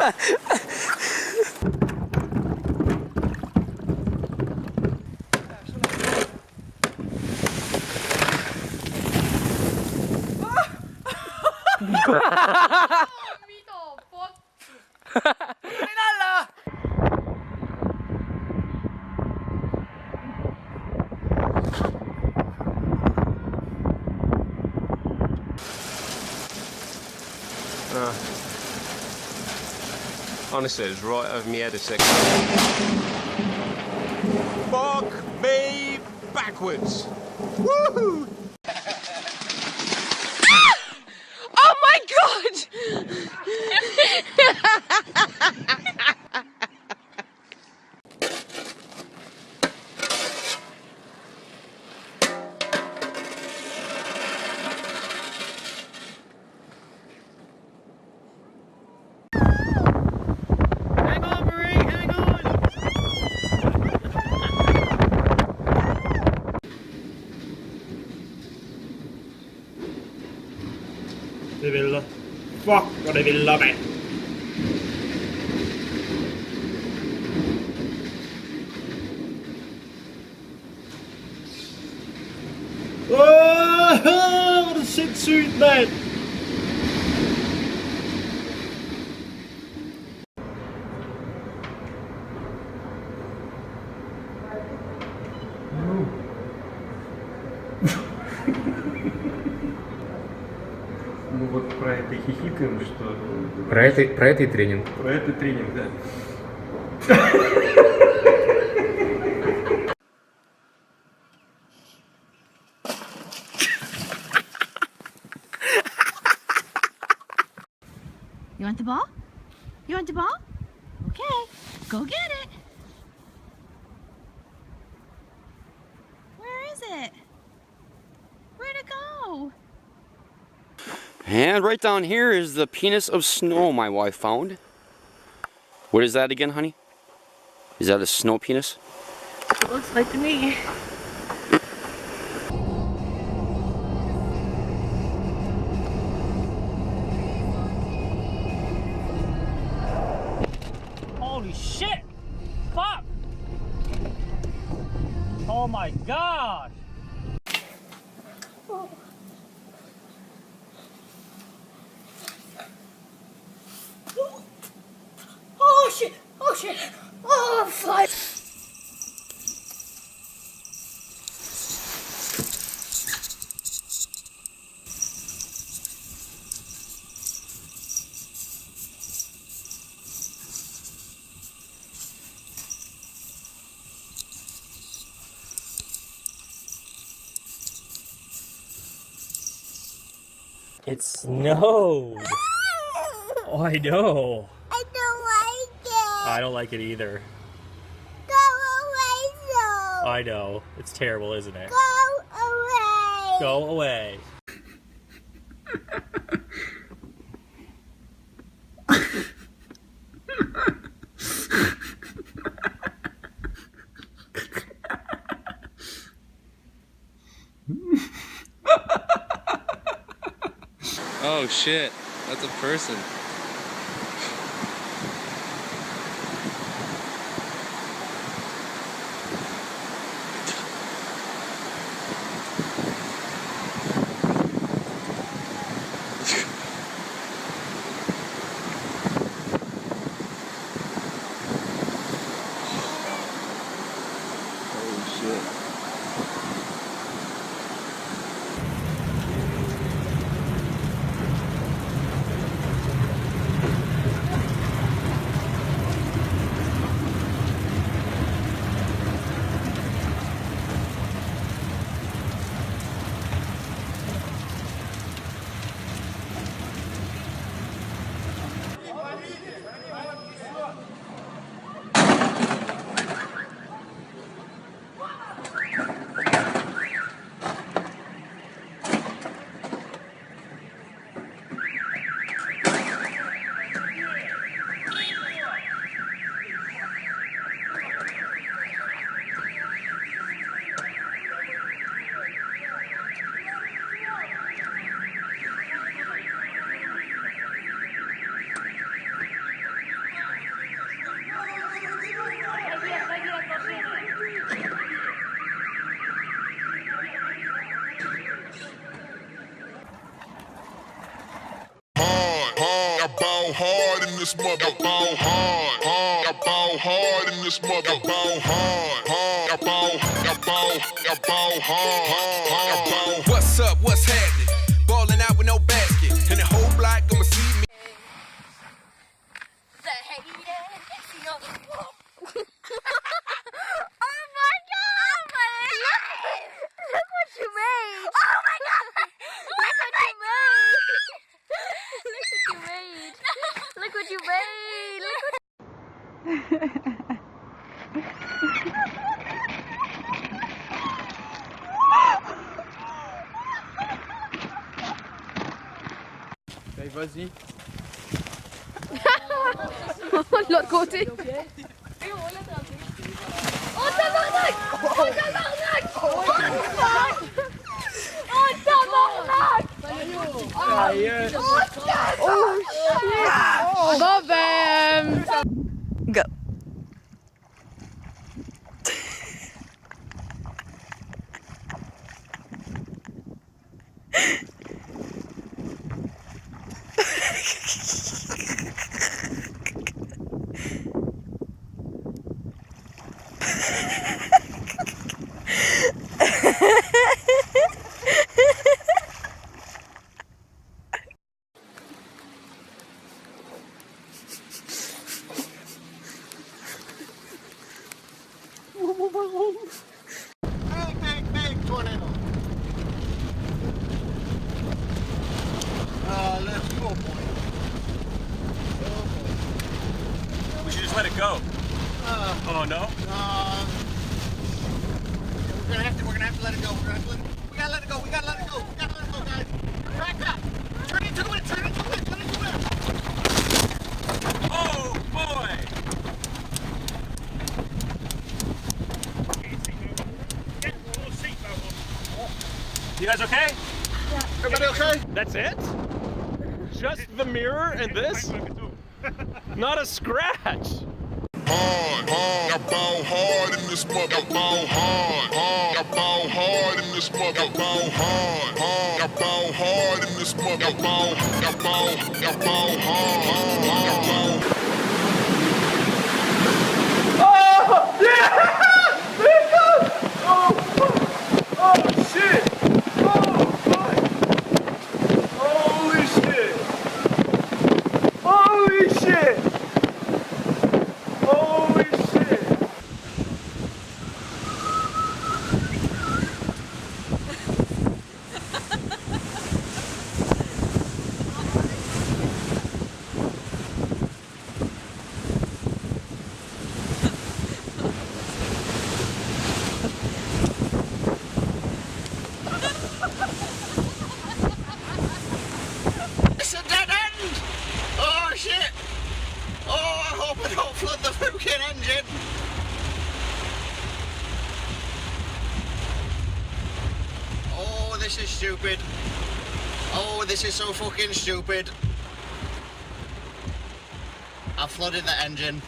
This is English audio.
มีต่อโป๊ดไม่นั่นเหรอ Honestly, it's right over my head a second. Fuck me backwards. Woohoo! Oh my god! Hang on, Marie, hang on! Det vælter. Fuck, hvor det vælter, mand. Hvor er det sindssygt, mand! Ну вот про это хихикаем, что... Про это и тренинг. Про это тренинг, да. You want the ball? You want the ball? Okay, go get it. Where is it? Where'd it go? And right down here is the penis of snow my wife found. What is that again, honey? Is that a snow penis? It looks like to me. Holy shit! Fuck! Oh my god! Oh shit! Oh shit! Oh, fly! It snowed! Oh, I know! I don't like it. I don't like it either. Go away, though. I know. It's terrible, isn't it? Go away. Go away. Oh shit, that's a person. Holy shit. ball hard in this mother. I ball hard, hard. I ball hard in this mother. I ball hard, hard. I ball hard, hard. I ball. What's up? What's happening? Balling out with no basket, and the whole block gonna see me. Oh my god! Look what you made! Oh my god! Look what you made! Look what you made! Look what Allez, vas-y. de l'autre côté. Oh tabarnak! Oh tabarnak! Oh fuck! Oh tabarnak! Oh shit! Bon ben... Go. Big tornado. Let's go, boy. We should just let it go. Oh no? We're gonna have to let it go. We gotta let it go. We gotta let it go, guys. Back up. Turn into it. Let it go. Oh boy! You guys okay? Everybody okay? That's it? Just the mirror and this? Not a scratch! Hard, hard. I ball hard in this mother. I ball hard, hard. I ball hard in this mother. I ball hard, hard. I ball hard in this mother. I ball hard, hard. I ball. It's a dead end! Oh shit! Oh, I hope I don't flood the fucking engine! Oh, this is stupid. Oh, this is so fucking stupid. I flooded the engine.